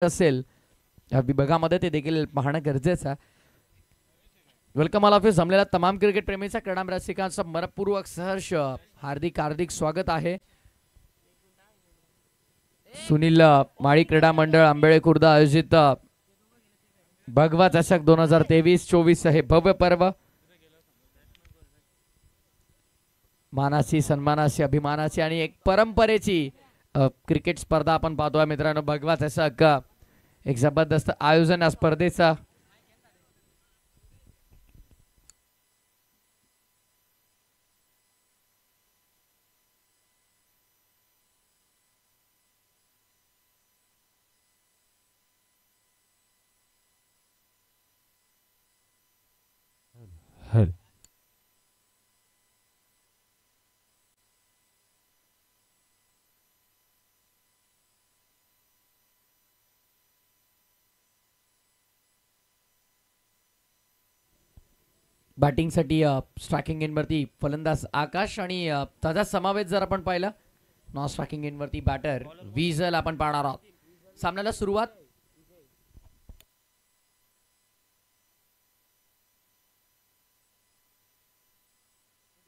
असेल या विभागामध्ये ते देखील पाहणं गरजेचं आहे. वेलकम ऑल ऑफ यू जमलेला तमाम क्रिकेट प्रेमीचा क्रीडा रसिकांचा मनपूर्वक सहर्ष हार्दिक हार्दिक स्वागत आहे. सुनील माळी क्रीडा मंडळ आंबेळे खुर्द आयोजित भगवा चषक 2023-24 हे भव्य पर्व मानाची सन्मानाची अभिमानाची आणि एक परंपरेची क्रिकेट स्पर्धा आपण पाहतोय मित्रांनो. भगवा चषक एक जबरदस्त आयोजन या स्पर्धेचा. बॅटिंगसाठी स्ट्रायकिंग एंडवरती फलंदाज आकाश आणि त्याचा समावेश जर आपण पाहिला नॉन स्ट्रायकिंग एंडवरती बॅटर विजल आपण पाहणार आहोत. सामन्याला सुरुवात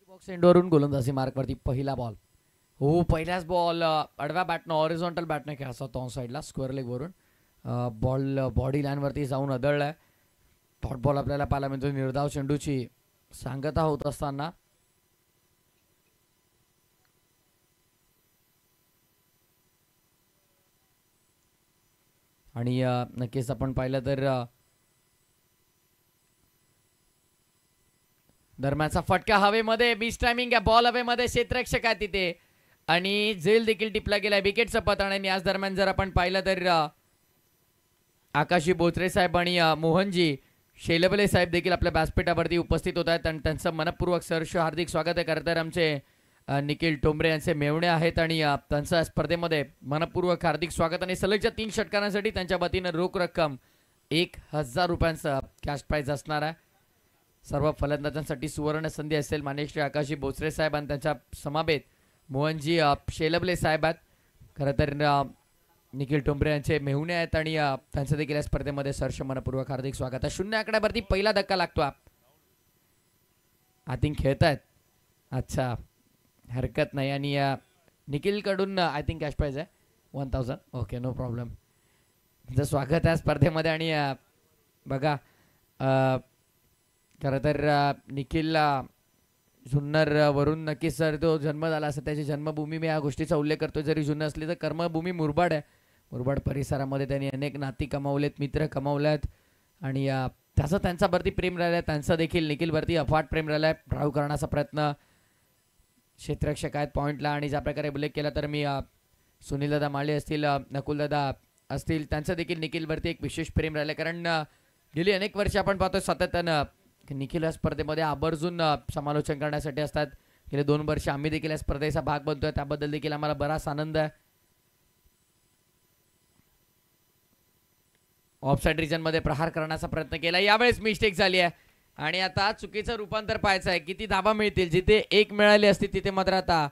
बॉक्स एंडवरून गोलंदाजी मार्कवरती पहिला बॉल. हो, पहिल्याच बॉल आडव्या बॅटनं हॉरिझॉन्टल बॅटनं खेळायचा होता ऑन साईडला स्क्वेअर लेग वरून. बॉल बॉडी लाईनवरती जाऊन अदळलाय. डॉट बॉल आपल्याला पाहायला मिळतो. निर्धाव चेंडूची सांगता होत असताना आणि नक्कीच आपण पाहिलं तर दरम्यानचा फटका हवेमध्ये मिस टायमिंग आहे. बॉल हवेमध्ये क्षेत्ररक्षक आहे तिथे आणि झेल देखील टिपला गेलाय विकेटचं पतन. आणि याच दरम्यान जर आपण पाहिलं तर आकाशी बोचरे साहेब आणि मोहनजी शेलबले साहेब देखील आपल्या व्यासपीठावरती उपस्थित होत आहेत आणि त्यांचं मनपूर्वक सहर्ष हार्दिक स्वागत आहे. खरं तर आमचे निखिल टोंबरे यांचे मेवणे आहेत आणि त्यांच्या स्पर्धेमध्ये मनपूर्वक हार्दिक स्वागत. आणि सलगच्या 3 षटकांसाठी त्यांच्या वतीनं रोख रक्कम 1000 रुपयांचा कॅश प्राइज असणार आहे. सर्व फलंदाजांसाठी सुवर्ण संधी असेल. माननीय श्री आकाशी बोचरे साहेब आणि त्यांच्या समवेत मोहनजी शेलबले साहेब आहेत. खरं तर निखिल टोंबरे यांचे मेहुणे आहेत आणि त्यांचं देखील या स्पर्धेमध्ये सहर्ष मनपूर्वक हार्दिक स्वागत आहे. 0 आकड्यावरती पहिला धक्का लागतो. आय थिंक खेळत आहेत. अच्छा, हरकत नाही. आणि निखिलकडून आय थिंक कॅश प्राइज आहे 1000. Okay, no problem. तुमचं स्वागत आहे स्पर्धेमध्ये. आणि बघा खरं तर निखिलला जुन्नर वरून नक्कीच सर तो जन्म झाला असं त्याची जन्मभूमी मी या गोष्टीचा उल्लेख करतो. जरी जुन्नर असली तर कर्मभूमी मुरबाड आहे. मुरबाड परिसरामध्ये त्यांनी अनेक नाती कमावलेत, मित्र कमावलेत आणि त्याचं त्यांच्यावरती प्रेम राहिलं आहे. त्यांचं देखील निखिलवरती अफाट प्रेम राहिलं आहे. ड्राईव्ह करण्याचा प्रयत्न क्षेत्ररक्षक आहेत पॉईंटला. आणि ज्या प्रकारे उल्लेख केला तर मी सुनीलदादा माळे असतील, नकुलदादा असतील, त्यांचं देखील निखिलवरती एक विशेष प्रेम राहिलं आहे. कारण गेली अनेक वर्ष आपण पाहतो सातत्यानं निखिल या स्पर्धेमध्ये आवर्जून समालोचन करण्यासाठी असतात. गेले 2 वर्ष आम्ही देखील या स्पर्धेचा भाग बनतोय, त्याबद्दल देखील आम्हाला बराच आनंद आहे. ऑफसाईड रिजन मध्ये प्रहार करण्याचा प्रयत्न केला, यावेळेस मिस्टेक झाली आहे. आणि आता चुकीचं रूपांतर पाहायचं आहे. किती धावा मिळतील. जिथे 1 मिळाली असती तिथे मात्र आता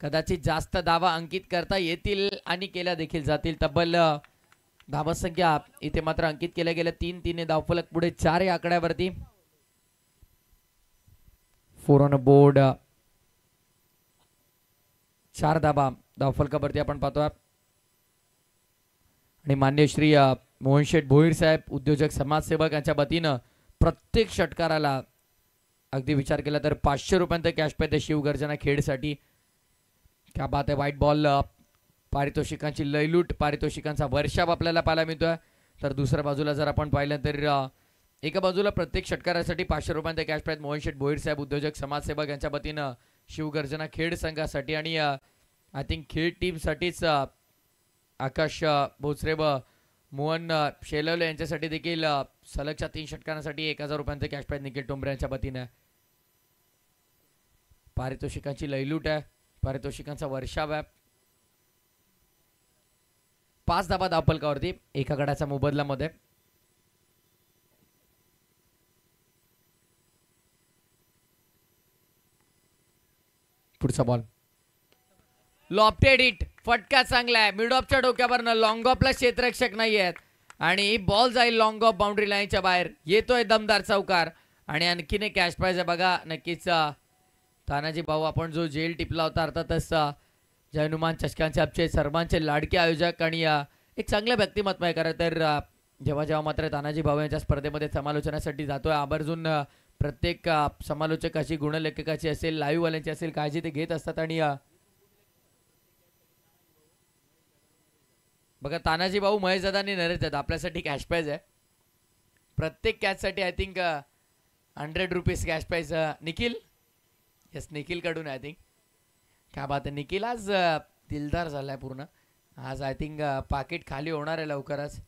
कदाचित जास्त धावा अंकित करता येतील आणि केल्या देखील जातील. तब्बल धावसंख्या इथे मात्र अंकित केल्या गेल्या 3 धावफलक पुढे 4 या आकड्यावरती. 4 ऑन बोर्ड, 4 धावा धावफलकावरती आपण पाहतो. आणि मान्य श्री मोहनशेठ भोईर साहेब उद्योजक समाजसेवक यांच्या वतीनं प्रत्येक षटकाराला अगदी विचार केला तर 500 रुपयांचा कॅश प्राइज शिवगर्जना खेळसाठी. क्या बात आहे. व्हाईट बॉल पारितोषिकांची लयलूट, पारितोषिकांचा वर्षाव आपल्याला पाहायला मिळतोय. तर दुसऱ्या बाजूला जर आपण पाहिलं तर एका बाजूला प्रत्येक षटकारासाठी 500 रुपयांचा कॅश प्राइज मोहनशेठ भोईर साहेब उद्योजक समाजसेवक यांच्या वतीनं शिवगर्जना खेळ संघासाठी. आणि आय थिंक खेळ टीमसाठीच आकाश बोचरे व मोहन शेलवले यांच्यासाठी देखील सलगच्या 3 षटकांसाठी 1000 रुपयांचा कॅश प्राइज निखिल टोंबरे यांच्या वतीनं. पारितोषिकांची लयलूट आहे, पारितोषिकांचा वर्षाव आहे. 5 धावा धावफलकावरती 1 गडाच्या मोबदल्यामध्ये. पुढचा बॉल लॉफ्टेड हिट, फटका चांगला आहे, मिड ऑफच्या डोक्यावरनं. लॉंग ऑफला क्षेत्ररक्षक नाही आहेत आणि बॉल जाईल लॉंग ऑफ बाउंड्री लाईनच्या बाहेर. येतोय दमदार चौकार आणि आणखीन एक कॅच प्राइज आहे बघा. नक्कीच तानाजी भाऊ, आपण जो जेल टिपला होता अर्थातच जयनुमान चषकांचे आमचे सर्वांचे लाडके आयोजक आणि एक चांगलं व्यक्तिमत्व आहे खरं तर. जेव्हा जेव्हा मात्र तानाजी भाऊ यांच्या स्पर्धेमध्ये समालोचनासाठी जातोय आवर्जून प्रत्येक समालोचकाची, गुणलेखकाची असेल, लाईव्हवाल्यांची असेल, काळजी ते घेत असतात. आणि बघा तानाजी भाऊ, महेश दादा आणि नरेश दादा आपल्यासाठी कॅश प्राइज आहे. प्रत्येक कॅचसाठी I think 100 rupees cash prize. Nikhil, yes Nikhil कडून आय थिंक. काय बात आहे, निखिल आज दिलदार झालाय पूर्ण. आज आय थिंक पाकिट खाली होणार आहे लवकरच.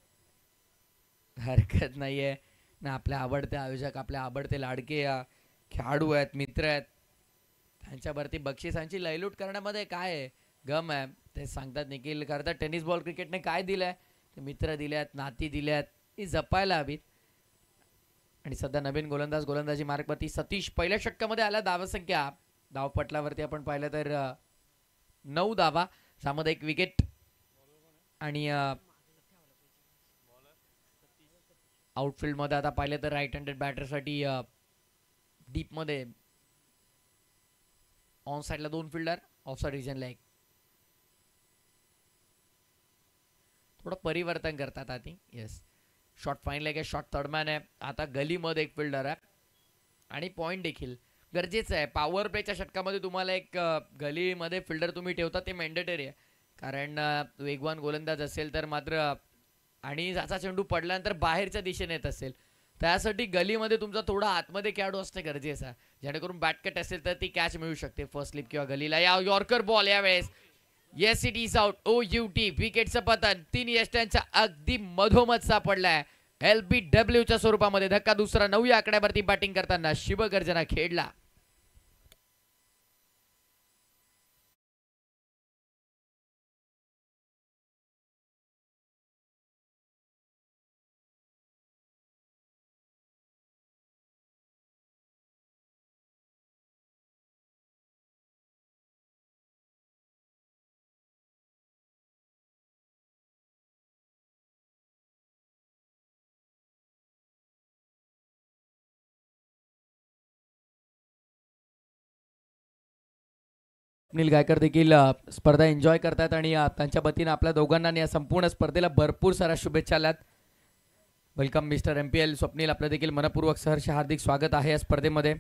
हरकत नाही आहे ना. आपल्या आवडते आयोजक, आपल्या आवडते लाडके खेळाडू आहेत, मित्र आहेत, त्यांच्यावरती बक्षिसांची लयलूट करण्यामध्ये काय आहे, गम आहे ते सांगतात. निखिल करतात टेनिस बॉल क्रिकेटने काय दिलंय, ते मित्र दिल्यात, नाती दिल्यात, ती जपायला हवीत. आणि सध्या नवीन गोलंदाजी मार्कवरती सतीश पहिल्या षटकामध्ये आला. धावसंख्या धावपटलावरती आपण पाहिलं तर 9 धावा, त्यामध्ये 1 विकेट. आणि आउटफील्ड मध्ये आता पाहिलं तर राईट हँडेड बॅटरसाठी डीप मध्ये ऑन साइडला 2 फिल्डर, ऑफ साइड रिजनला 1. थोडं परिवर्तन करतात I think. Yes, shot fine leg आहे, शॉट थर्डमॅन आहे. आता गलीमध्ये 1 फिल्डर आहे आणि पॉईंट देखील गरजेचं आहे. पॉवर प्लेच्या षटकामध्ये तुम्हाला एक गलीमध्ये फिल्डर तुम्ही ठेवता, ते मॅन्डेटरी आहे. कारण वेगवान गोलंदाज असेल तर मात्र आणि ज्याचा चेंडू पडल्यानंतर बाहेरच्या दिशेने येत असेल, त्यासाठी गलीमध्ये तुमचा थोडा आतमध्ये खेळाडू असणे गरजेचं आहे, जेणेकरून बॅटकट असेल तर ती कॅच मिळू शकते फर्स्ट स्लिप किंवा गलीला. या यॉर्कर बॉल यावेळेस, yes it is out. OUT विकेटचं पतन 3 यष्ट्यांच्या अगदी मधोमध सापडलाय. LBWच्या स्वरूपामध्ये धक्का दुसरा. 9व्या आकड्यावरती बॅटिंग करताना शिवगर्जना खेळला. नील गायकर देखील स्पर्धा एन्जॉय करतात आणि त्यांच्या वतीने आपल्या दोघांना या संपूर्ण स्पर्धेला भरपूर साऱ्या शुभेच्छा आल्यात. वेलकम मिस्टर MPL स्वप्नील, आपलं देखील मनपूर्वक सहर्ष हार्दिक स्वागत आहे या स्पर्धेमध्ये.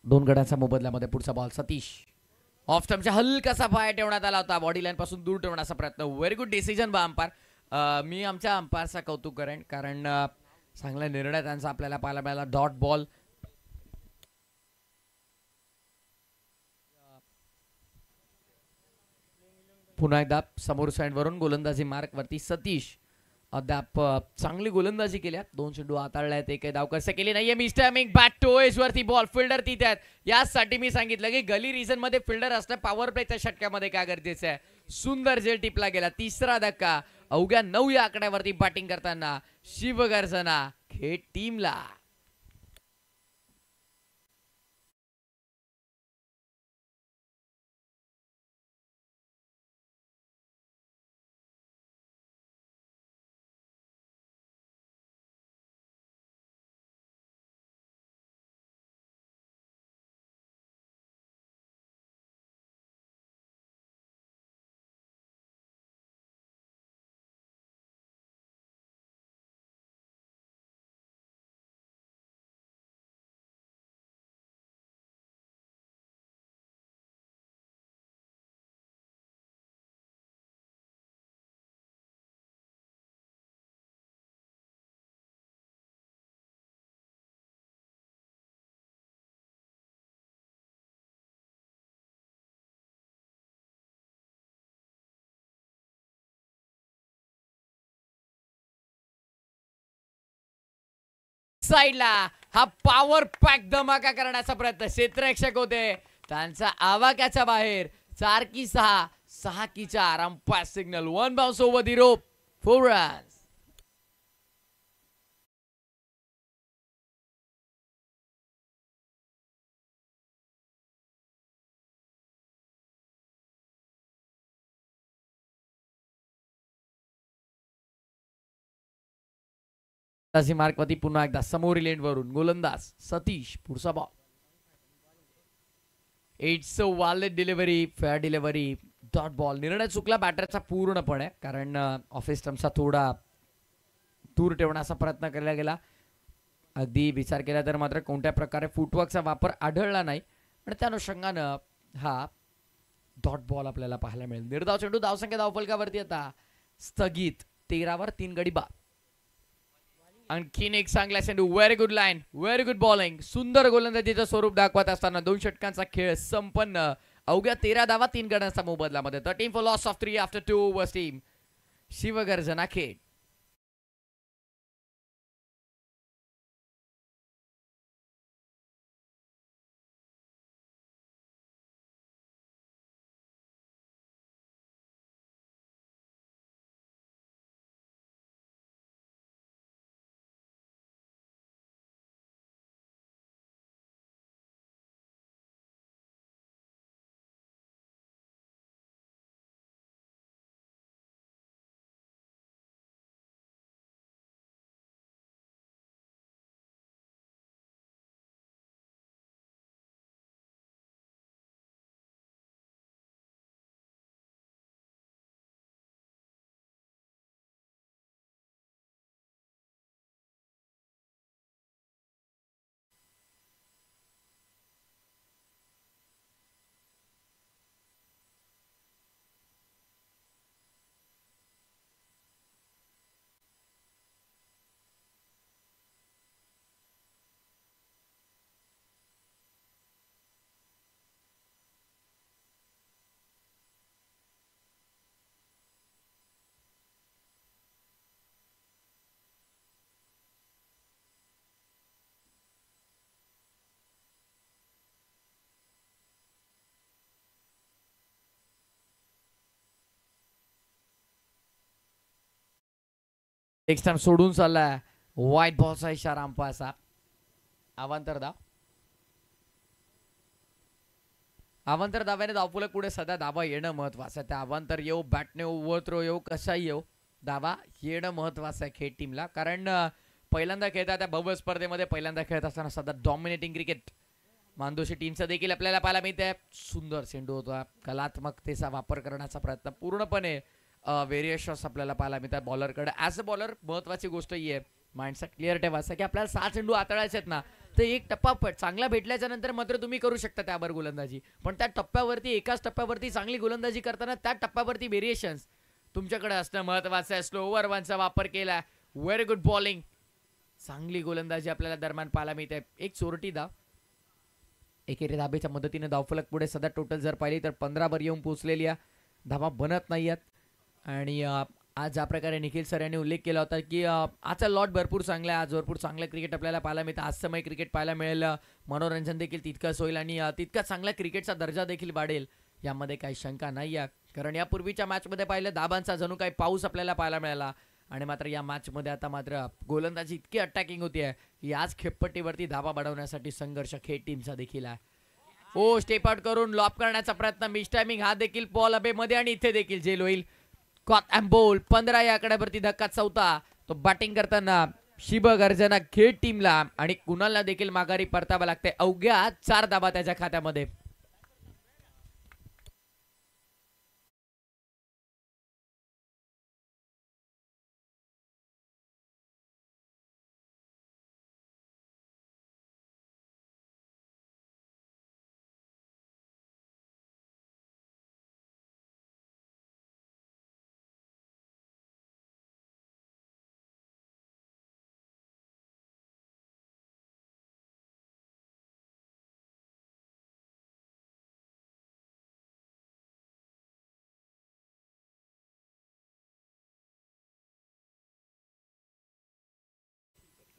दोन गड्यांच्या मोबदल्यामध्ये पुढचा बॉल. सतीश ऑफ स्टंपच्या हलकासा पाय ठेवण्यात आला होता, बॉडी लाईन पासून दूर ठेवण्याचा प्रयत्न. व्हेरी गुड डिसिजन बा अंपायर. मी आमच्या अंपायरचा कौतुक करेन, कारण चांगला निर्णय त्यांचा आपल्याला पाहायला मिळाला. Dot ball. पुन्हा एकदा समोर साइड वरून गोलंदाजी मार्क वरती सतीश. अद्याप चांगली गोलंदाजी केल्या, 2 चेंडू हाताळल्यात, एक धाव कसं केली नाहीये. मिस्टरमिंग बॅट टू एज वरती बॉल, फिल्डर तिथे आहेत. यासाठी मी सांगितलं की गली रिजन मध्ये फिल्डर असणं पॉवर प्लेच्या षटकामध्ये काय गरजेचं आहे. सुंदर जेल टिपला गेला. तिसरा धक्का अवघ्या 9व्या आकड्यावरती बॅटिंग करताना शिवगर्जना खेळ टीमला. साइडला हा पॉवर पॅक धमाका करण्याचा प्रयत्न. क्षेत्ररक्षक होते, त्यांचा आवाक्याच्या बाहेर. 4 की 6, 6 की 4. Umpire signal. 1 bounce over the rope, 4 runs. तासी मार्कवरती पुन्हा एकदा समोरील एंडवरून गोलंदाज सतीश. पुढचा ball. It's a valid delivery, fair delivery, dot ball. निर्णय चुकला बॅटरचा पूर्णपणे, कारण ऑफ स्टंपचा थोडा दूर ठेवण्याचा प्रयत्न केला गेला. अगदी विचार केला तर मात्र कोणत्या प्रकारे फुटवर्कचा वापर आढळला नाही आणि त्या अनुषंगानं हा डॉट बॉल आपल्याला पाहायला मिळेल. निर्धाव चेंडू, धावसंख्या धावफलकावरती आता स्थगित. 13वर 3 गडी बाद. आणखीन एक चांगला चेंडू. Very good line, very good bowling. सुंदर गोलंदाजीचं स्वरूप दाखवत असताना 2 षटकांचा खेळ संपन्न. अवघ्या 13 धावा 3 गड्यांचा मोबदल्यामध्ये. 13 for loss of 3 after 2 overs team. Shivgarjana खेळ. एक स्टंप सोडून चाललाय. व्हाईट बॉलचा इशारा अंपायरचा. अवांतर धाव. अवांतर धाव्याने धावफलक पुढे सध्या धावा येणं महत्वाचं आहे. त्या अवांतर येऊ, बॅटने ओव्हर थ्रो येऊ, कशाही येऊ, धावा येणं महत्वाचं आहे खेळ टीमला. कारण पहिल्यांदा खेळता त्या भव्य स्पर्धेमध्ये पहिल्यांदा खेळत असताना सध्या डॉमिनेटिंग क्रिकेट मानदोशी टीमचं देखील आपल्याला पाहायला मिळते. सुंदर चेंडू होता. कलात्मकतेचा वापर करण्याचा प्रयत्न, पूर्णपणे व्हेरिएशन्स आपल्याला पाहायला मिळतात बॉलरकडे. ॲज अ बॉलर महत्वाची गोष्ट ही आहे, माइंडसेट क्लिअर ठेवायचा की आपल्याला 6 चेंडू हाताळायचे आहेत ना, तर एक टप्पा चांगला भेटल्याच्या नंतर मात्र तुम्ही करू शकता त्यावर गोलंदाजी. पण त्या टप्प्यावरती, एकाच टप्प्यावरती चांगली गोलंदाजी करताना त्या टप्प्यावरती व्हेरिएशन्स तुमच्याकडे असणं महत्वाचं आहे. स्लो ओव्हर वनचा वापर केला. Very good bowling. चांगली गोलंदाजी आपल्याला दरम्यान पाहायला मिळते. एक चोरटी धाव. एकेरी धाबेच्या मदतीने धावफलक पुढे सध्या टोटल जर पाहिली तर 15 येऊन पोहोचलेली आहे. धावा बनत नाही आहेत. आणि आज ज्या प्रकारे निखिल सर यांनी उल्लेख केला होता की आजचा लॉट भरपूर चांगला आहे. आज भरपूर चांगलं क्रिकेट आपल्याला पाहायला मिळतं. आज समय क्रिकेट पाहायला मिळेल. मनोरंजन देखील तितकंच होईल आणि तितका चांगला क्रिकेटचा दर्जा देखील वाढेल, यामध्ये काही शंका नाही आहे. कारण यापूर्वीच्या मॅचमध्ये पाहिलं धाबांचा जणू काही पाऊस आपल्याला पाहायला मिळाला. आणि मात्र या मॅचमध्ये आता मात्र गोलंदाजी इतकी अटॅकिंग होती आहे की आज खेपपट्टीवरती धाबा बनवण्यासाठी संघर्ष खेळ टीमचा देखील आहे. ओ स्टेप आउट करून लॉप करण्याचा प्रयत्न. Miss timing. हा देखील बॉल अबेमध्ये आणि इथे देखील जेल होईल. कॉट अँड बोल. 15 या आकड्यावरती धक्का. चौथा तो बॅटिंग करताना शिवगर्जना खेळ टीमला आणि कुणाला देखील माघारी परतावं लागते. अवघ्या 4 धाबा त्याच्या खात्यामध्ये.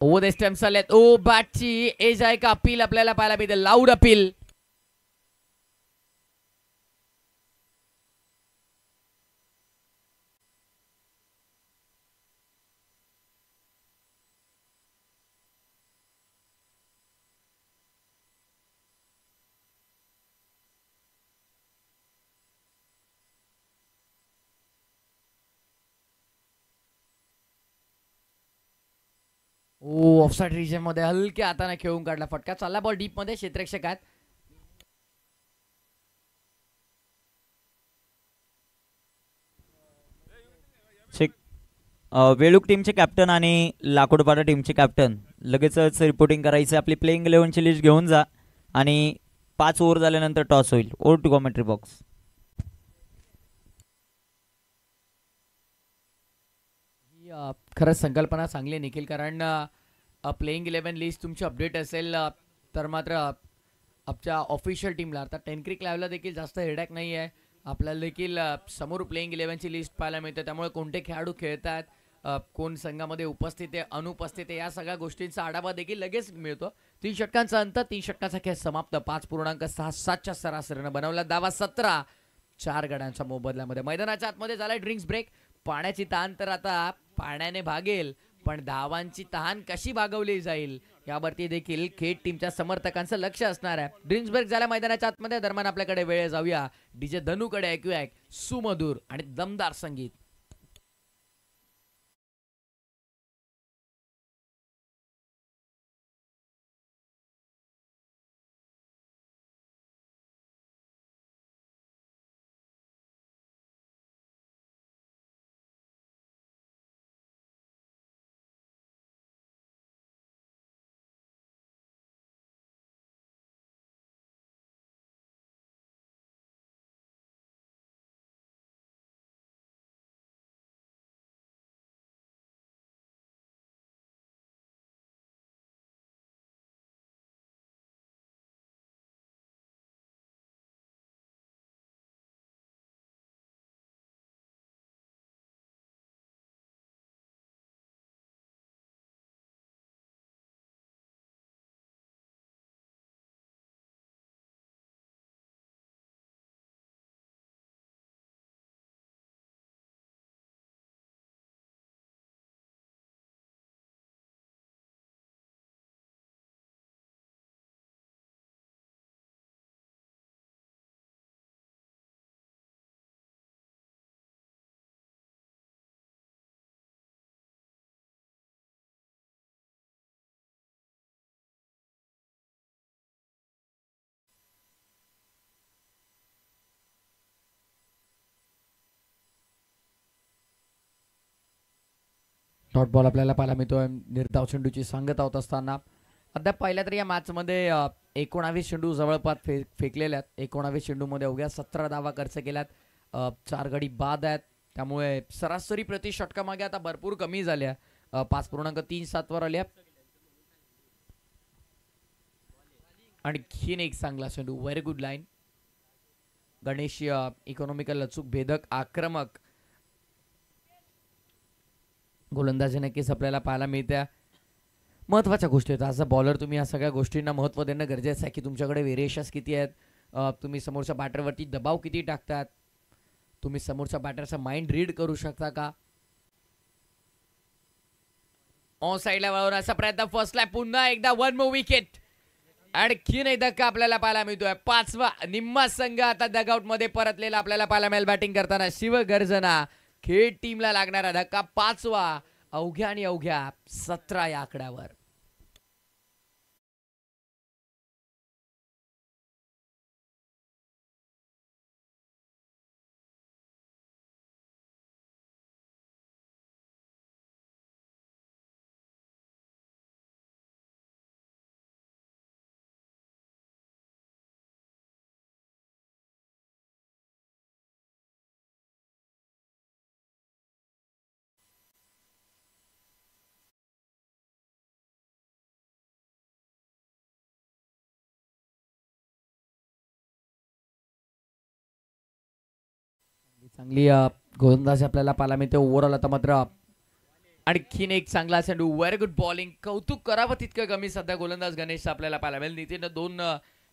ओ दे स्टेम्स आलेत. ओ बॅटची एज आहे का? अपील आपल्याला पाहायला मिळते. Loud appeal. ओ ऑफसाईड रिजन मध्ये हलक्या हाताने खेळून काढला फटका. चालला बॉल डीप मध्ये क्षेत्ररक्षक आहेत. वेळूक टीमचे कॅप्टन आणि लाकूडपाडा टीमचे कॅप्टन लगेचच रिपोर्टिंग करायचं. आपली प्लेइंग 11ची लिस्ट घेऊन जा आणि 5 ओव्हर झाल्यानंतर टॉस होईल. Over to commentary box. खरंच संकल्पना चांगली आहे निखिल, कारण प्लेइंग 11 लिस्ट तुमची अपडेट असेल तर मात्र आमच्या ऑफिशियल टीमला अर्थात टेनक्रिक लाईव्हला देखील जास्त हेडॅक नाही आहे. आपल्याला देखील समोर प्लेइंग 11ची लिस्ट पाहायला मिळते. त्यामुळे कोणते खेळाडू खेळतात, कोण संघामध्ये उपस्थित आहे अनुपस्थित आहे, या सगळ्या गोष्टींचा आढावा देखील लगेच मिळतो. 3 षटकांचा अंत, 3 षटकाचा खेळ समाप्त. 5.67च्या सरासरीनं बनवला धावा 17 4 गड्यांच्या मोबदल्यामध्ये. मैदानाच्या आतमध्ये झालाय ड्रिंक्स ब्रेक. पाण्याची तहान तर आता पाण्याने भागेल, पण धावांची तहान कशी भागवली जाईल यावरती देखील खेड टीमच्या समर्थकांचं लक्ष असणार आहे. ड्रिंक्स ब्रेक झाला मैदानाच्या आतमध्ये. दरम्यान आपल्याकडे वेळ जाऊया डीजे धनूकडे. ऐकूया एक सुमधुर आणि दमदार संगीत. डॉट बॉल आपल्याला पाहायला मिळतोय. निर्धाव चेंडूची सांगता होत असताना अद्याप पाहिलं तर या मॅचमध्ये 19 चेंडू जवळपास फेकलेले आहेत. 19 चेंडूमध्ये अवघ्या 17 धावा खर्च केल्यात. 4 गडी बाद आहेत. त्यामुळे सरासरी प्रति षटकामागे आता भरपूर कमी झाल्या. 5.37 वर आल्या. आणखीन एक चांगला चेंडू. Very good line. Ganesh economical, अचूक, भेदक, आक्रमक गोलंदाजी नक्कीच आपल्याला पाहायला मिळत्या. महत्त्वाच्या गोष्टी आहेत. ॲज अ बॉलर तुम्ही या सगळ्या गोष्टींना महत्त्व देणं गरजेचं आहे की तुमच्याकडे व्हेरिएशन्स किती आहेत, तुम्ही समोरच्या बॅटरवरती दबाव किती टाकतात, तुम्ही समोरच्या बॅटरचा माइंड रीड करू शकता का. ऑन साईडला वळवण्याचा प्रयत्न. फर्स्टला पुन्हा एकदा 1 मोर विकेट. आणखीन एक धक्का आपल्याला पाहायला मिळतोय. 5वा निम्मा संघ आता डगआउट मध्ये परतलेला आपल्याला पाहायला मिळेल. बॅटिंग करताना शिवगर्जना. खेड टीमला लागणारा धक्का 5वा अवघ्या आणि अवघ्या 17 या आकड्यावर. चांगली गोलंदाजी आपल्याला पाहायला मिळते. ओव्हरऑल आता मात्र आणखीन एक चांगला चेंडू. Very good bowling. कौतुक करावं तितकं कमी सध्या गोलंदाज गणेश आपल्याला पाहायला मिळेल. नितीन 2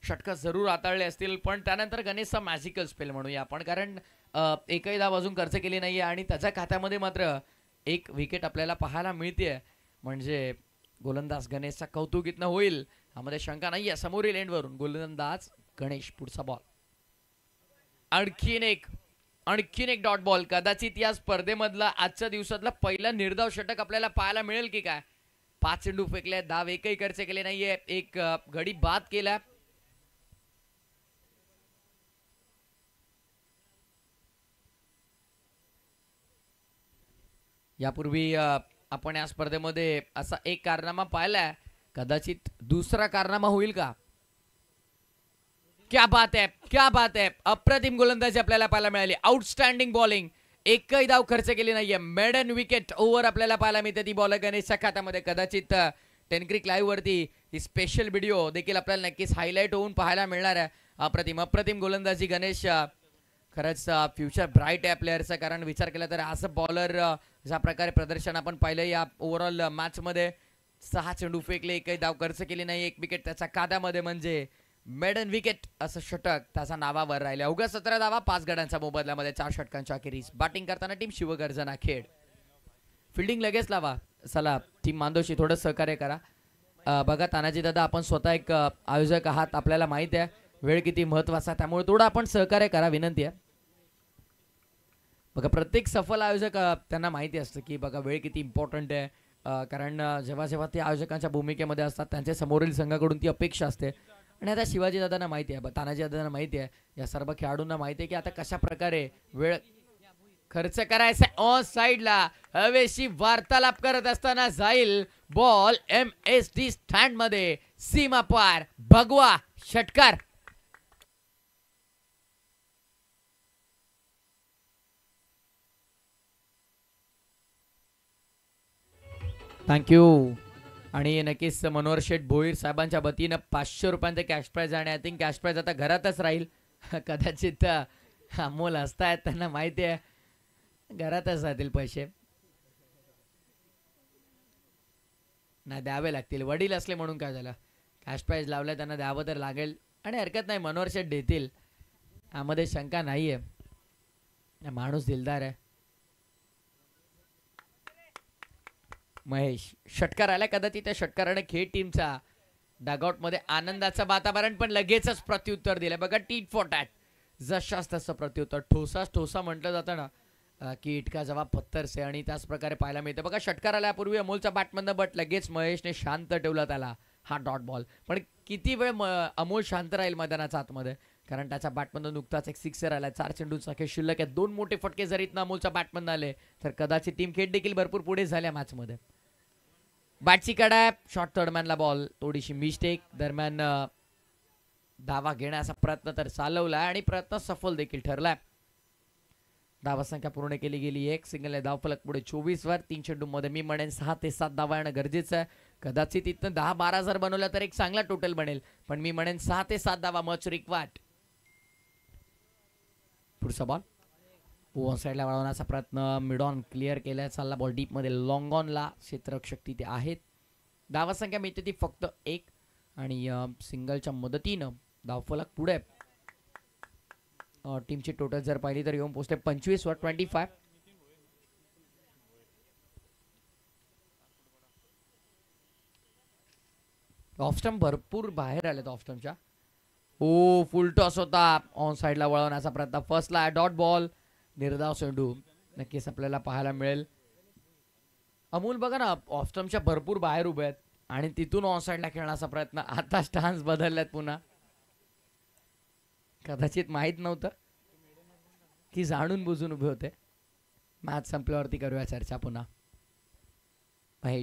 षटकं जरूर हाताळले असतील, पण त्यानंतर गणेशचा मॅजिकल स्पेल म्हणूया आपण, कारण एकही धाव अजून खर्च केली नाहीये आणि त्याच्या खात्यामध्ये मात्र एक विकेट आपल्याला पाहायला मिळते. म्हणजे गोलंदाज गणेशचा कौतुक इथनं होईल यामध्ये शंका नाहीये. समोरील एंडवरून गोलंदाज गणेश. पुढचा बॉल. आणखीन एक डॉट बॉल. कदाचित या स्पर्धेमधला आजच्या दिवसातला पहिला निर्धाव षटक आपल्याला पाहायला मिळेल की काय. 5 चेंडू फेकले, धाव एकही खर्च केले नाहीये, एक गडी बाद केला. यापूर्वी आपण या स्पर्धेमध्ये असा एक कारनामा पाहिलाय, कदाचित दुसरा कारनामा होईल का? क्या बात है, क्या बात है, अप्रतिम गोलंदाजी आपल्याला पाहायला मिळाली. आउटस्टँडिंग बॉलिंग, एकही धाव खर्च केली नाहीये. मेडन विकेट ओव्हर आपल्याला पाहायला मिळते ती बॉलर गणेशच्या खात्यामध्ये. कदाचित टेनक्रिक लाईव्ह वरती ही स्पेशल व्हिडिओ देखील आपल्याला नक्कीच हायलाइट होऊन पाहायला मिळणार आहे. अप्रतिम अप्रतिम गोलंदाजी गणेश. खरंच फ्युचर ब्राईट आहे प्लेअरचं, कारण विचार केला तर असं बॉलर ज्या प्रकारे प्रदर्शन आपण पाहिलं या ओव्हरऑल मॅच मध्ये, 6 चेंडू फेकले, एकही धाव खर्च केली नाही, एक विकेट त्याच्या खात्यामध्ये, म्हणजे मेडन विकेट असं षटक त्याचा नावावर राहिले. अवघ्या 17 धावा 5 गड्यांच्या मोबदल्यामध्ये 4 षटकांच्या अखेरीस. बॅटिंग करताना टीम शिवगर्जना खेड. फिल्डिंग लगेच लावा. चला टीम मांदोशी थोडं सहकार्य करा. बघा तानाजी दादा, आपण स्वतः एक आयोजक आहात, आपल्याला माहित आहे वेळ किती महत्वाचा, त्यामुळे थोडं आपण सहकार्य करा, विनंती आहे. बघा प्रत्येक सफल आयोजक त्यांना माहिती असतं की बघा वेळ किती इम्पॉर्टंट आहे. कारण जेव्हा जेव्हा ते आयोजकांच्या भूमिकेमध्ये असतात त्यांच्या समोरील संघाकडून ती अपेक्षा असते. आणि आता शिवाजी दादांना माहिती आहे, तानाजी दादांना माहिती आहे, या सर्व खेळाडूंना माहिती आहे की आता कशा प्रकारे वेळ खर्च करायचा. ऑन साइडला हवेशी वार्तालाप करत असताना जाईल बॉल MSD स्टँड मध्ये, सीमा पार, भगवा षटकार. थँक्यू. आणि नक्कीच मनोहर शेठ भोईर साहेबांच्या वतीनं 500 रुपयांचे कॅश प्राइज, आणि आय थिंक कॅश प्राइज आता घरातच राहील. कदाचित अमोल असतायत, त्यांना माहिती आहे घरातच राहतील पैसे, नाही द्यावे लागतील. वडील असले म्हणून काय झालं, कॅश प्राइज लावलाय त्यांना द्यावं तर लागेल, आणि हरकत नाही, मनोहर शेठ देतील, यामध्ये शंका नाहीये. माणूस दिलदार आहे. महेश षटकार आला, कदाचित त्या षटकाराने खेळ टीमचा डगआउट मध्ये आनंदाचं वातावरण, पण लगेचच प्रत्युत्तर दिलं. बघा टीट फॉर टॅट, जशाच तसं प्रत्युत्तर. ठोसाच ठोसा म्हटलं जातं ना की इटका जवाब पत्थर से, आणि त्याच प्रकारे पाहायला मिळतं. बघा षटकार आल्यापूर्वी अमोलचा बॅटमधनं बट लगेच महेशने शांत ठेवला त्याला, हा डॉट बॉल. पण किती वेळ अमोल शांत राहील मैदानाच्या आतमध्ये, कारण त्याच्या बॅटमधून नुकताच एक सिक्सर आला. 4 चेंडूंचा खेळ शिल्लक आहे. 2 मोठे फटके जर इथनं अमोलच्या बॅटमधून आले तर कदाचित टीम खेळ देखील भरपूर पुढे झाल्या मॅचमध्ये. बॅटची कडा, शॉर्ट थर्डमॅनला बॉल, थोडीशी मिस्टेक दरम्यान धावा घेण्याचा प्रयत्न तर चालवला आणि प्रयत्न सफल देखील ठरलाय. धावा संख्या पूर्ण केली गेली, एक सिंगल धावफलक पुढे 24 वर. 3 चेंडूंमध्ये मी म्हणेन 6 ते 7 धावा येणं गरजेचं आहे. कदाचित इथनं 10-12 जर बनवलं तर एक चांगला टोटल बनेल, पण मी म्हणेन 6 ते 7 धावा मच रिक्वायर्ड. पुढचा बॉल वन साईडला वळवण्याचा प्रयत्न, मिड ऑन क्लिअर केलाय, चालला बॉल डीप मध्ये, लॉंग ऑनला क्षेत्ररक्षक तिथे आहेत. धावा संख्या मिळते ती फक्त 1, आणि सिंगलच्या मदतीनं धावफलक पुढे. टीमची टोटल जर पाहिली तर येऊन पोहोचते 25 वर 25. ऑफ स्टंप भरपूर बाहेर आलेत ऑफ स्टंपच्या. ओ फुल टॉस होता, ऑन साइडला वळवण्याचा प्रयत्न, फर्स्टला डॉट बॉल, निर्धाव चेंडू नक्कीच आपल्याला पाहायला मिळेल. अमोल बघा ना ऑफ स्टंपच्या भरपूर बाहेर उभे आहेत आणि तिथून ऑन साइडला खेळण्याचा प्रयत्न. आता स्टान्स बदलल्यात पुन्हा, कदाचित माहित नव्हतं की जाणून बुजून उभे होते. मॅच संपल्यावरती करूया चर्चा पुन्हा.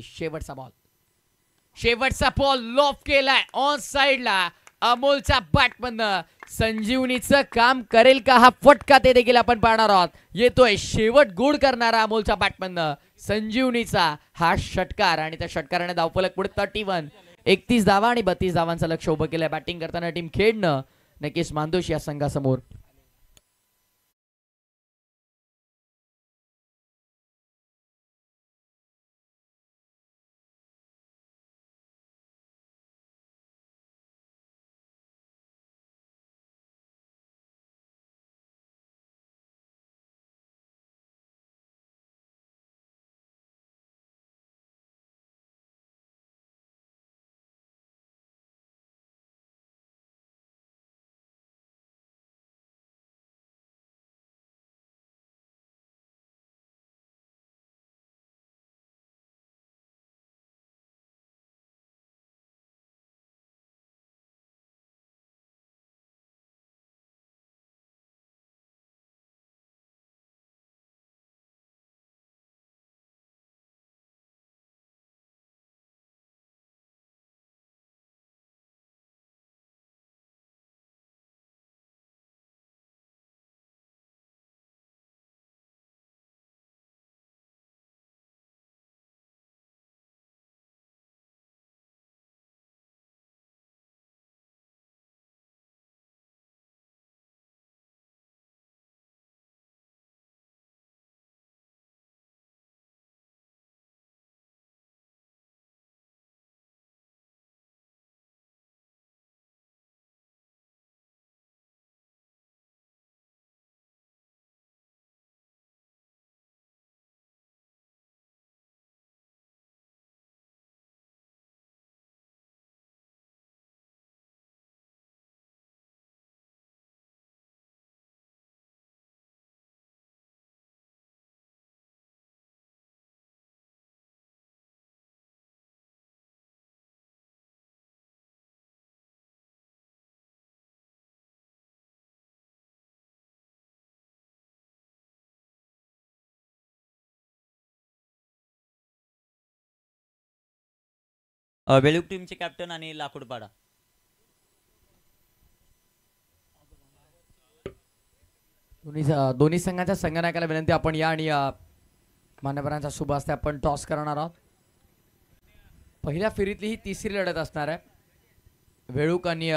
शेवटचा बॉल, शेवटचा बॉल लॉफ केलाय ऑन साइडला, अमोलच्या बॅटमधनं संजीवनीचं काम करेल का हा फटका, ते देखील आपण पाहणार आहोत. येतोय शेवट गोड करणारा अमोलच्या बॅटमधनं संजीवनीचा हा षटकार, आणि त्या षटकाराने धावफलक पुढे 31. 31 धावा आणि 32 धावांचं लक्ष उभं केलंय बॅटिंग करताना टीम खेळणं नक्कीच मानदोशी या संघासमोर. बेळूक टीमचे कॅप्टन आणि लाकूडपाडा. दोन्ही संघाच्या संघनायकाला विनंती, आपण या आणि मान्यवरांचा शुभ हस्ते आपण टॉस करणार आहोत. पहिल्या फेरीतली ही तिसरी लढत असणार आहे. वेळूक आणि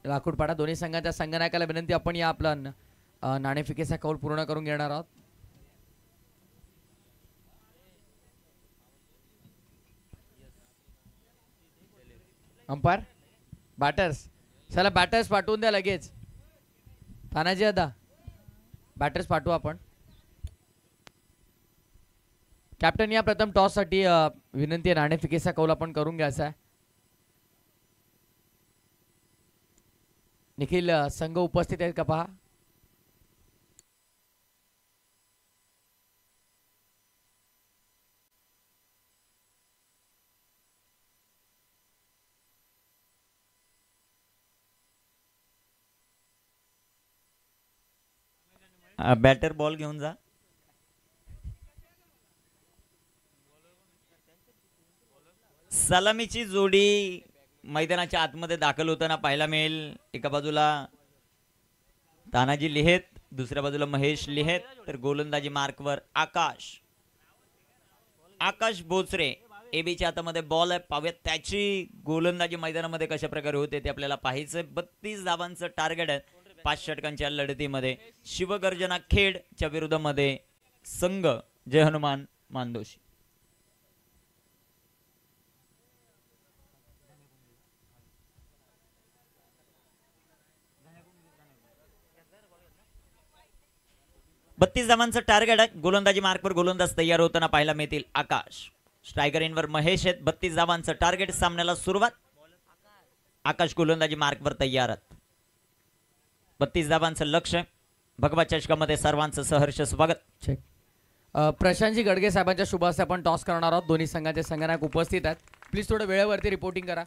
लाकूडपाडा दोन्ही संघाच्या संघनायकाला विनंती, आपण या आपला नाणेफिकेचा कौल पूर्ण करून घेणार आहोत. अंपायर बॅटर्स, चला बॅटर्स पाठवून द्या लगेच. तानाजी दादा बॅटर्स पाठवू आपण. कॅप्टन या प्रथम टॉस साठी विनंती आहे, नाणेफिकेचा कौल आपण करून घ्यायचा आहे. निखिल संघ उपस्थित आहेत का पहा. बॅटर बॉल घेऊन जा. सलामीची जोडी मैदानाच्या आतमध्ये दाखल होताना पाहायला मिळेल. एका बाजूला तानाजी लिहेत, दुसऱ्या बाजूला महेश लिहेत, तर गोलंदाजी मार्कवर आकाश बोचरे. एबीच्या हातामध्ये बॉल आहे, पाहूयात त्याची गोलंदाजी मैदानामध्ये कशा प्रकारे होते ते आपल्याला पाहायचंय. 32 धावांचं टार्गेट आहे 5 षटकांच्या लढतीमध्ये. शिवगर्जना खेडच्या विरोधामध्ये संघ जय हनुमान मानदोशी. बत्तीस धावांचं टार्गेट आहे. गोलंदाजी मार्कवर गोलंदाज तयार होताना पाहायला मिळतील आकाश. स्ट्रायकर इनवर महेश आहेत. 32 धावांचं टार्गेट. सामन्याला सुरुवात. आकाश गोलंदाजी मार्कवर तयार आहेत. 32 धावांचं लक्ष्य. भगवा चषकामध्ये सर्वांचं सहर्ष स्वागत. चेक. प्रशांतजी गडगे साहेबांच्या शुभ हस्ते आपण टॉस करणार आहोत. दोन्ही संघाचे संघनायक उपस्थित आहेत. प्लीज थोडं वेळेवरती रिपोर्टिंग करा.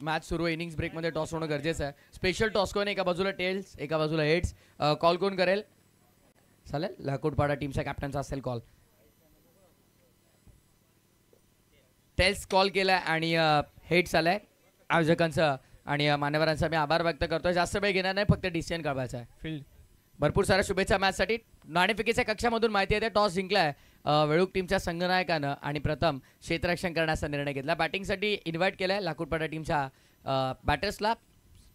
मॅच सुरू आहे, इनिंग्स ब्रेकमध्ये टॉस होणं गरजेचं आहे. स्पेशल टॉस कोण, एका बाजूला टेल्स एका बाजूला हेड्स. कॉल कोण करेल? चालेल, लाकूडपाडा टीमच्या कॅप्टनचा असेल कॉल. टेल्स कॉल केलाय आणि हेड्स आलाय. आयोजकांचं आणि मान्यवरांचा मी आभार व्यक्त करतोय. जास्त वेळ घेणार नाही, फक्त डिसिजन कळवायचा आहे. फील्ड भरपूर साऱ्या शुभेच्छा मॅचसाठी. नाणेफेकीच्या कक्षामधून माहिती येते टॉस जिंकलाय वेळूक टीमच्या संघनायकानं आणि प्रथम क्षेत्ररक्षण करण्याचा निर्णय घेतला. बॅटिंगसाठी इन्व्हाइट केलाय लाकूडपाडा टीमच्या बॅटर्सला.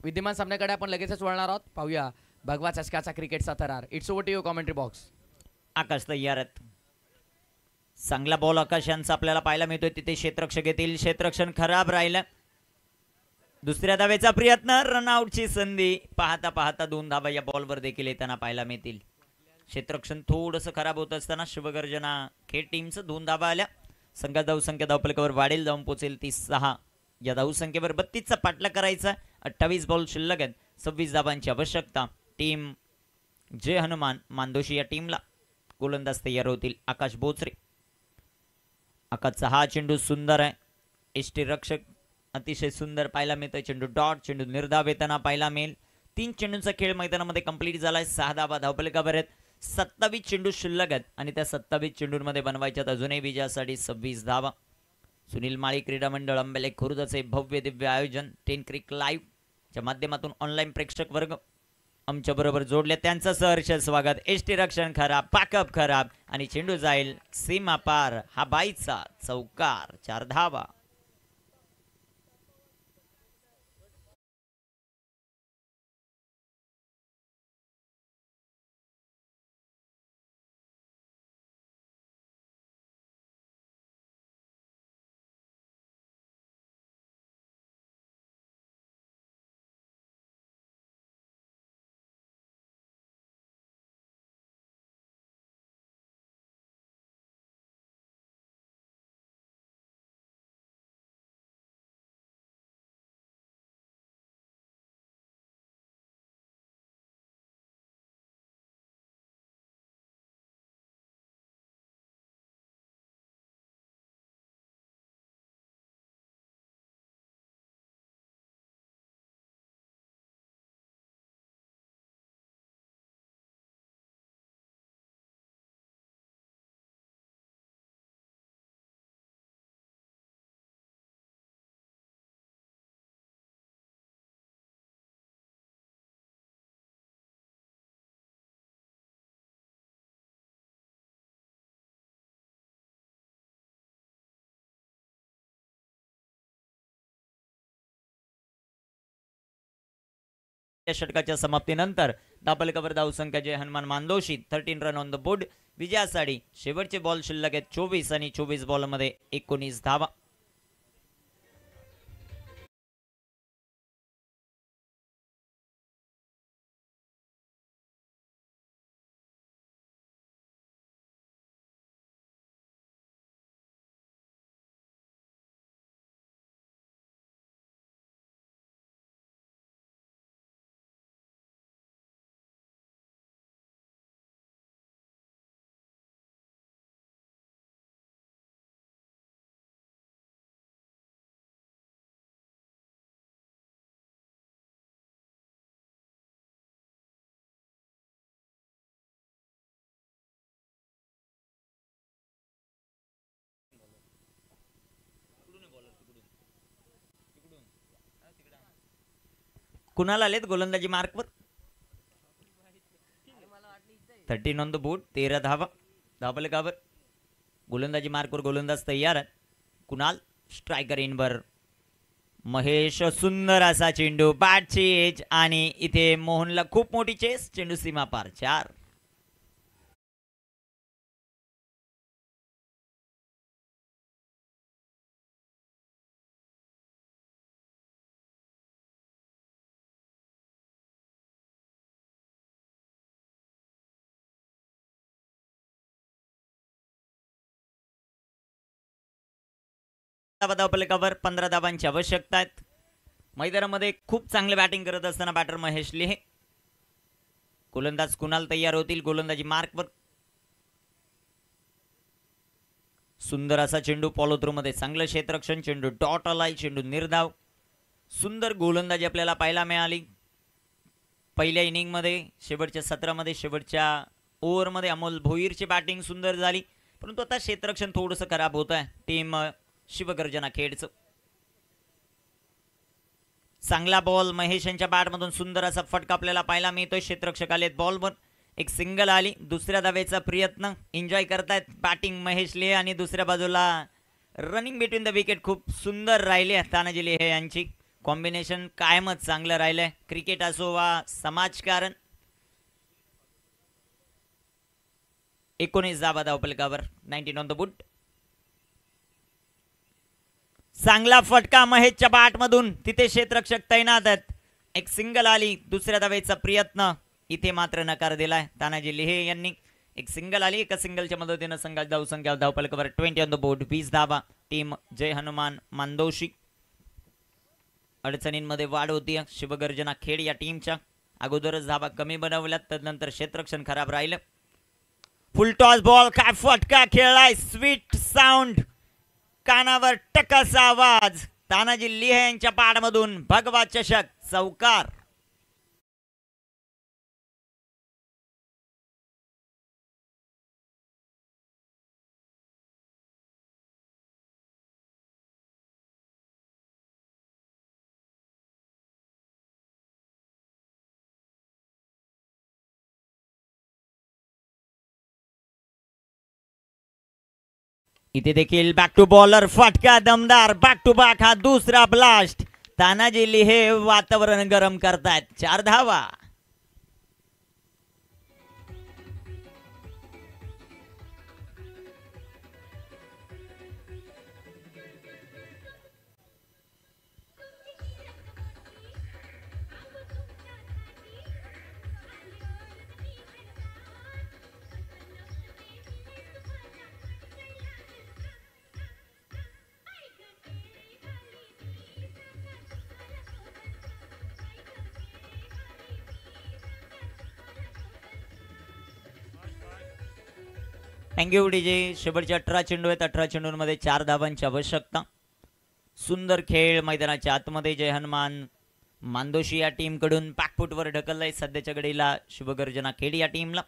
विद्यमान सामन्याकडे आपण लगेचच वळणार आहोत. पाहूया भगवा चषकाचा क्रिकेटचा थरार. It's over to you commentary box. Akash तयार आहेत. चांगला बॉल आकाश यांचा आपल्याला पाहायला मिळतोय. तिथे क्षेत्ररक्षक येतील. क्षेत्ररक्षण खराब राहिलं. दुसऱ्या धावेचा प्रयत्न, रनआउटची संधी. पाहता पाहता 2 धावा या बॉलवर देखील येताना पाहायला मिळतील. क्षेत्ररक्षण थोडंसं खराब होत असताना शिवगर्जना खेड टीमचं 2 धावा आल्या. संघात धावसंख्या धावफलकावर वाढेल, जाऊन पोहोचेल 36. या धावसंख्येवर 32चा पाठला करायचा. 28 बॉल शिल्लक आहेत. 26 धावांची आवश्यकता. टीम जय हनुमान मानदोशी या टीमला. गोलंदाज तयार होतील आकाश बोचरे. आकाशचा हा चेंडू सुंदर आहे. एष्टी रक्षक अतिशय सुंदर पाहायला मिळतोय. चेंडू डॉट, चेंडू निर्धाव येताना पाहायला मिळेल. 3 चेंडूंचा खेळ मैदानामध्ये कंप्लीट झालाय. 6 धावा धावफलकावर आहेत. 27 चेंडू शिल्लक आहेत आणि त्या 27 चेंडूंमध्ये बनवायच्यात अजूनही विजयासाठी 26 धावा. सुनील माळी क्रीडा मंडळ अंबेले खुर्दचे भव्य दिव्य आयोजन 10 क्रिक लाईव्ह च्या माध्यमातून ऑनलाईन प्रेक्षक वर्ग आमच्या बरोबर जोडले, त्यांचं सहर्ष स्वागत. एष्टी रक्षण खराब, पॅकअप खराब आणि चेंडू जाईल सीमा पार. हा बाईचा चौकार. 4 धावा. या षटकाच्या समाप्तीनंतर धापलकावर धावसंख्या जय हनुमान मानदोशी 13 रन ऑन द बोर्ड विजयासाठी शेवटचे बॉल शिल्लक आहेत 24 आणि 24 बॉलमध्ये 19 धावा. कुणाल आलेत गोलंदाजी मार्कवर 13 ऑन द बोर्ड 13 धावा. धापलकावर गोलंदाजी मार्कवर गोलंदाज तयार आहे. कुणाल स्ट्रायकर इनवर. महेश सुंदर असा चेंडू बॅटची एज आणि इथे मोहनला खूप मोठी चेस. चेंडू सीमा पार 4. धापलकावर 15 धावांची आवश्यकता आहेत. मैदानामध्ये खूप चांगले बॅटिंग करत असताना बॅटर महेश लिहे. गोलंदाज कुणाल तयार होतील गोलंदाजी मार्कवर. सुंदर असा चेंडू फॉलो थ्रू मध्ये चांगलं क्षेत्ररक्षण. चेंडू डॉट आलाय. चेंडू निर्धाव. सुंदर गोलंदाजी आपल्याला पाहायला मिळाली पहिल्या इनिंग मध्ये. शेवटच्या सत्रामध्ये शेवटच्या ओव्हरमध्ये अमोल भोईरची बॅटिंग सुंदर झाली, परंतु आता क्षेत्ररक्षण थोडंसं खराब होत आहे टीम शिवगर्जना खेडचं. चांगला बॉल महेश यांच्या बॅटमधून सुंदर असा फटका आपल्याला पाहायला मिळतोय. क्षेत्ररक्षक आलेत बॉलवर. एक सिंगल आली. दुसऱ्या धावेचा प्रयत्न. एन्जॉय करतायत बॅटिंग महेश लेह आणि दुसऱ्या बाजूला रनिंग बिटवीन द विकेट खूप सुंदर राहिले तानाजी लेह यांची. कॉम्बिनेशन कायमच चांगलं राहिलंय. क्रिकेट असो वा समाजकारण. 19 धावा धावपलकावर 19 ऑन द बोर्ड. चांगला फटका महेशच्या बॅटमधून. तिथे क्षेत्ररक्षक तैनात आहेत. एक सिंगल आली. दुसऱ्या धावेचा प्रयत्न. इथे मात्र नकार दिलाय तानाजी लेहे यांनी. एक सिंगल आली. एका सिंगलच्या मदतीनं संघाची धावसंख्या धावपलकावर 20 ऑन द बोर्ड 20 धावा. टीम जय हनुमान मानदोशी. अडचणींमध्ये वाढ होती शिवगर्जना खेड या टीमच्या. अगोदरच धावा कमी बनवल्यात, तदनंतर क्षेत्ररक्षण खराब राहिलं. फुल टॉस बॉल. काय फटका खेळलाय. Sweet sound. कानावर टकासा आवाज. तानाजी लेह यांच्या पाडमधून भगवा चषक चौकार. इथे देखील बॅक टू बॉलर. फटका दमदार. बॅक टू बॅक हा दुसरा ब्लास्ट. तानाजी लेहे वातावरण गरम करतायत. 4 धावा. Thank you DJ. शेवटचे 18 चेंडू आहेत. 18 चेंडूंमध्ये 4 धावांची आवश्यकता. सुंदर खेळ मैदानाच्या आतमध्ये. जय हनुमान मानदोशी या टीम कडून बॅकफुटवर ढकललंय सध्याच्या घडीला शिवगर्जना खेड या टीमला.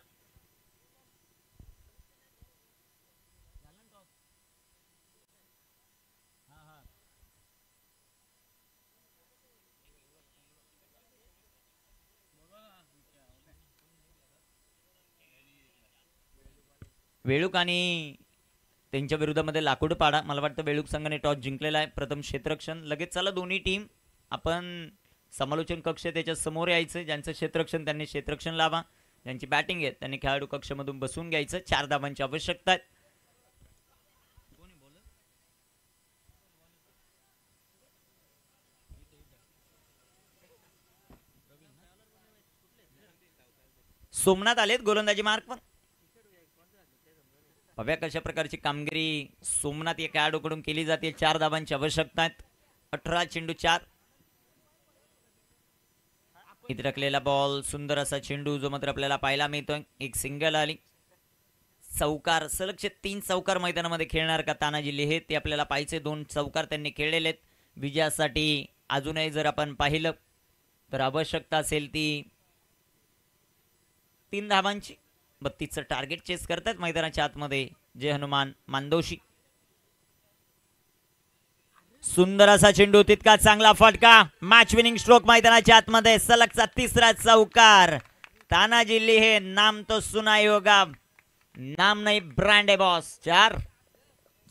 वेळूक आणि त्यांच्या विरोधामध्ये लाकूड पाडा. मला वाटतं वेळूक संघाने टॉस जिंकलेला आहे. प्रथम क्षेत्ररक्षण. लगेच चला दोन्ही टीम आपण समालोचन कक्ष त्याच्या समोर यायचं. ज्यांचं क्षेत्ररक्षण त्यांनी क्षेत्ररक्षण लावा. ज्यांची बॅटिंग आहे त्यांनी खेळाडू कक्षामधून बसून घ्यायचं. 4 धावांची आवश्यकता आहे. सोमनाथ आलेत गोलंदाजी मार्कवर. बघा कशा प्रकारची कामगिरी सोमनाथ या खेळाडूकडून केली जाते. 4 धावांची आवश्यकता आहेत. 18 चेंडू 4. इथे टाकलेला बॉल सुंदर असा चेंडू जो मात्र आपल्याला पाहायला मिळतोय. एक सिंगल आली. चौकार सलगचे 3 चौकार मैदानामध्ये खेळणार का तानाजी लेहे ते आपल्याला पाहायचे. 2 चौकार त्यांनी खेळलेले आहेत. विजयासाठी अजूनही जर आपण पाहिलं तर आवश्यकता असेल ती 3 धावांची. 32चं टार्गेट चेस करतात मैदानाच्या आतमध्ये जय हनुमान मांदोशी. सुंदर असा चेंडू तितका चांगला फटका. मॅच विनिंग स्ट्रोक मैदानाच्या आतमध्ये. सलगचा 3रा चौकार. तानाजी लेहे नाम तो सुना ही होगा, नाम नाही ब्रँड आहे बॉस. 4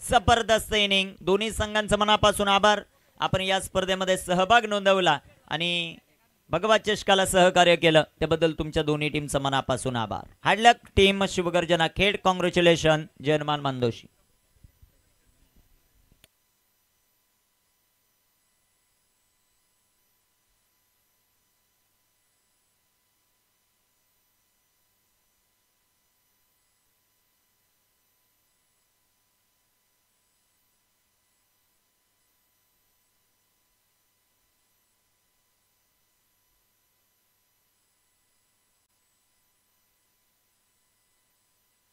जबरदस्त इनिंग. दोन्ही संघांचं मनापासून आभार. आपण या स्पर्धेमध्ये सहभाग नोंदवला आणि भगवत चषकाला सहकार्य केलं त्याबद्दल तुमच्या दोन्ही टीमचं मनापासून आभार. हार्ड लक टीम शिवगर्जना खेड. कॉंग्रॅच्युलेशन जय हनुमान मांदोशी.